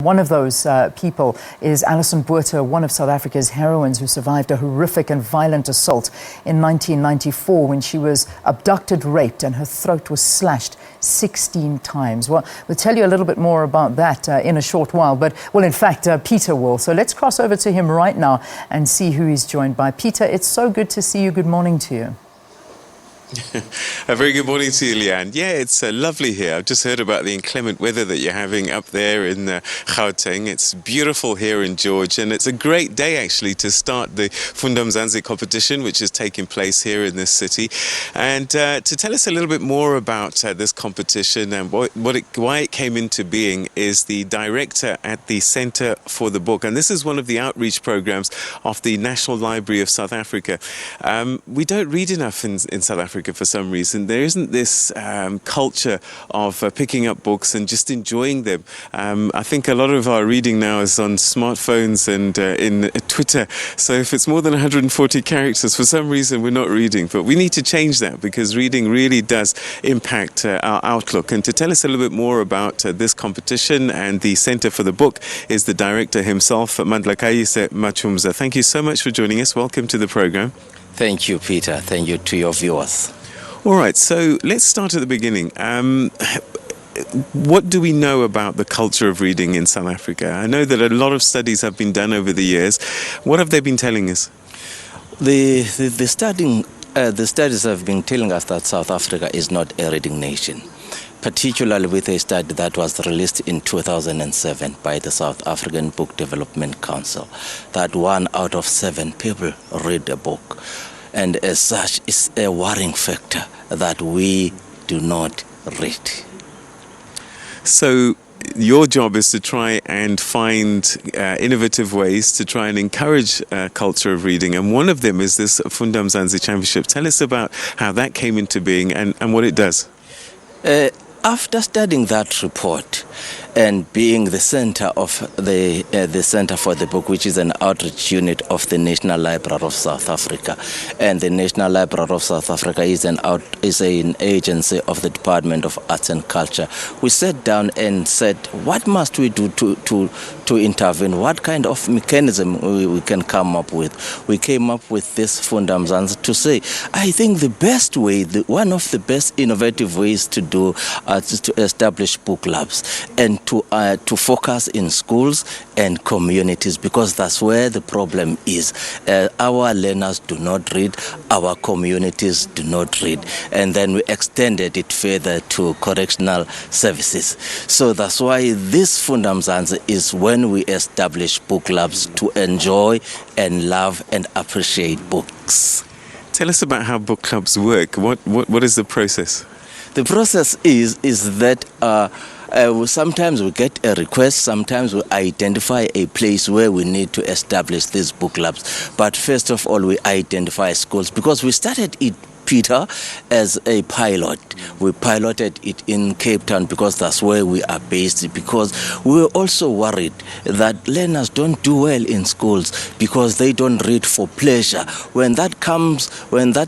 One of those people is Alison Botha, one of South Africa's heroines who survived a horrific and violent assault in 1994 when she was abducted, raped, and her throat was slashed 16 times. Well, we'll tell you a little bit more about that in a short while, in fact, Peter will. So let's cross over to him right now and see who he's joined by. Peter, it's so good to see you. Good morning to you. A very good morning to you, Leanne. Yeah, it's lovely here. I've just heard about the inclement weather that you're having up there in Gauteng. It's beautiful here in Georgia, and it's a great day actually to start the Funda Mzantsi competition, which is taking place here in this city. And to tell us a little bit more about this competition and why it came into being is the director at the Centre for the Book. And this is one of the outreach programs of the National Library of South Africa. We don't read enough in South Africa for some reason. There isn't this culture of picking up books and just enjoying them. I think a lot of our reading now is on smartphones and in Twitter. So if it's more than 140 characters, for some reason we're not reading. But we need to change that because reading really does impact our outlook. And to tell us a little bit more about this competition and the Centre for the Book is the director himself, Mandla Matyumza. Thank you so much for joining us. Welcome to the program. Thank you, Peter. Thank you to your viewers. All right, so let's start at the beginning. What do we know about the culture of reading in South Africa? I know that a lot of studies have been done over the years. What have they been telling us? The studies have been telling us that South Africa is not a reading nation, particularly with a study that was released in 2007 by the South African Book Development Council, that 1 out of 7 people read a book. And as such, it's a worrying factor that we do not read. So your job is to try and find innovative ways to try and encourage culture of reading. And one of them is this Funda Mzantsi Championship. Tell us about how that came into being and what it does. After studying that report and being the center of the Center for the Book, which is an outreach unit of the National Library of South Africa, and the National Library of South Africa is an agency of the Department of Arts and Culture, we sat down and said, what must we do to intervene? What kind of mechanism we can come up with? We came up with this Funda Mzantsi to say, I think the best way, one of the best innovative ways to do is to establish book clubs and to focus in schools and communities, because that's where the problem is. Our learners do not read, our communities do not read, and then we extended it further to correctional services. So that's why this Funda Mzantsi is when we establish book clubs to enjoy and love and appreciate books. Tell us about how book clubs work. What is the process? The process is that sometimes we get a request, sometimes we identify a place where we need to establish these book clubs. But first of all, we identify schools, because we started it, Peter, as a pilot. We piloted it in Cape Town because that's where we are based, because we were also worried that learners don't do well in schools because they don't read for pleasure. When that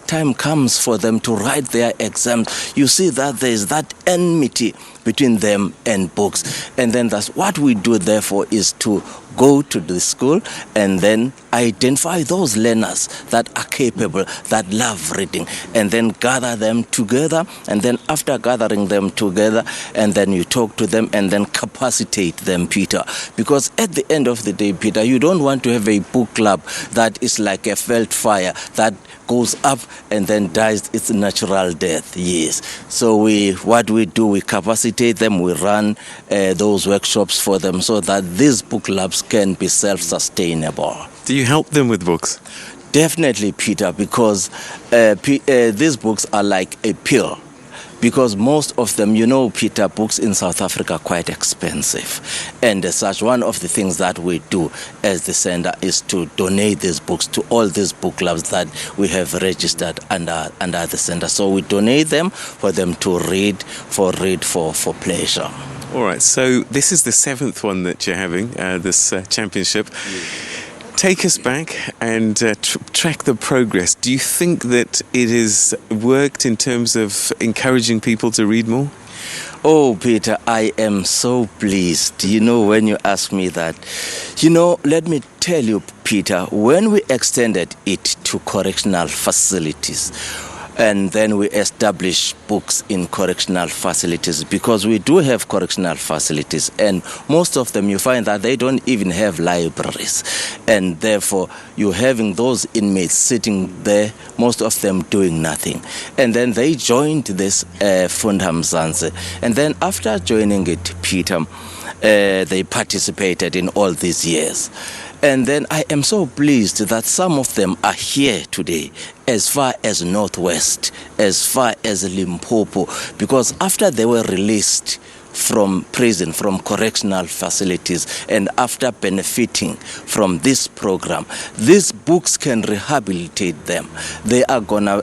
time comes for them to write their exams, you see that there is that enmity between them and books. And then that's what we do, therefore, is to go to the school and then identify those learners that are capable, that love reading, and then gather them together. And then after gathering them together, and then you talk to them and then capacitate them, Peter. Because at the end of the day, Peter, you don't want to have a book club that is like a felt fire that goes up and then dies its natural death. Yes. So what we do, we capacitate them, we run those workshops for them so that these book clubs can be self-sustainable. Do you help them with books? Definitely, Peter, because these books are like a pill. Because most of them, Peter, books in South Africa are quite expensive. And as such, one of the things that we do as the center is to donate these books to all these book clubs that we have registered under the center. So we donate them for them to read for pleasure. All right, so this is the 7th one that you're having, this championship. Take us back and track the progress. Do you think that it has worked in terms of encouraging people to read more? Oh, Peter, I am so pleased. When you ask me that, let me tell you, Peter, when we extended it to correctional facilities, and then we establish books in correctional facilities, because we do have correctional facilities, and most of them you find that they don't even have libraries, and therefore you're having those inmates sitting there, most of them doing nothing. And then they joined this Funda Mzantsi, and then after joining it, Peter, they participated in all these years. And then I am so pleased that some of them are here today, as far as Northwest, as far as Limpopo, because after they were released from prison, from correctional facilities, and after benefiting from this program, these books can rehabilitate them. They are gonna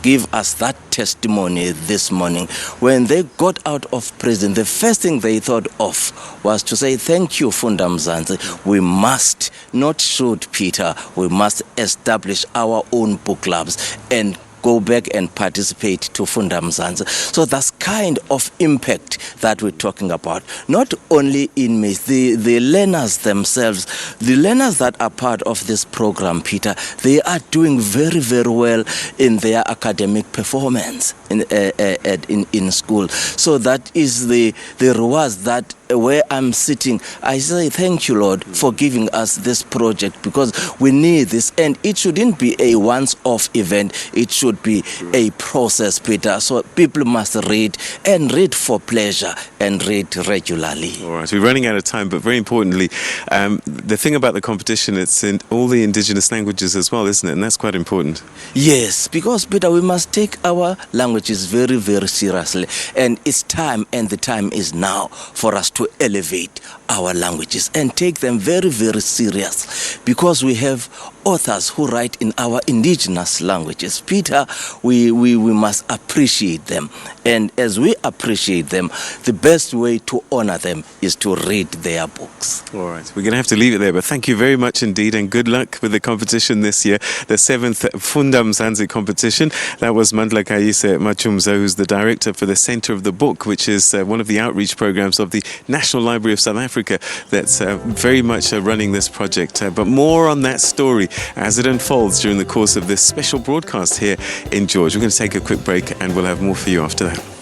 give us that testimony this morning. When they got out of prison, the first thing they thought of was to say, thank you, Funda Mzantsi. We must, not should, Peter, we must establish our own book clubs and go back and participate to Funda Mzantsi. So that's kind of impact that we're talking about. Not only inmates, the learners themselves, the learners that are part of this program, Peter, they are doing very, very well in their academic performance in school. So that is the rewards that where I'm sitting, I say thank you, Lord, for giving us this project, because we need this, and it shouldn't be a once-off event. It should be a process, Peter. So people must read, and read for pleasure, and read regularly. All right, we're running out of time, but very importantly, the thing about the competition, it's in all the indigenous languages as well, isn't it? And that's quite important. Yes, because, Peter, we must take our languages very, very seriously, and it's time, and the time is now for us to elevate our languages and take them very, very serious, because we have authors who write in our indigenous languages. Peter, we must appreciate them, and as we appreciate them, the best way to honor them is to read their books. All right, we're going to have to leave it there, but thank you very much indeed, and good luck with the competition this year, the 7th Funda Mzantsi competition. That was Mandla Matyumza, who's the director for the Centre of the Book, which is one of the outreach programs of the National Library of South Africa that's very much running this project. But more on that story as it unfolds during the course of this special broadcast here in George. We're going to take a quick break, and we'll have more for you after that.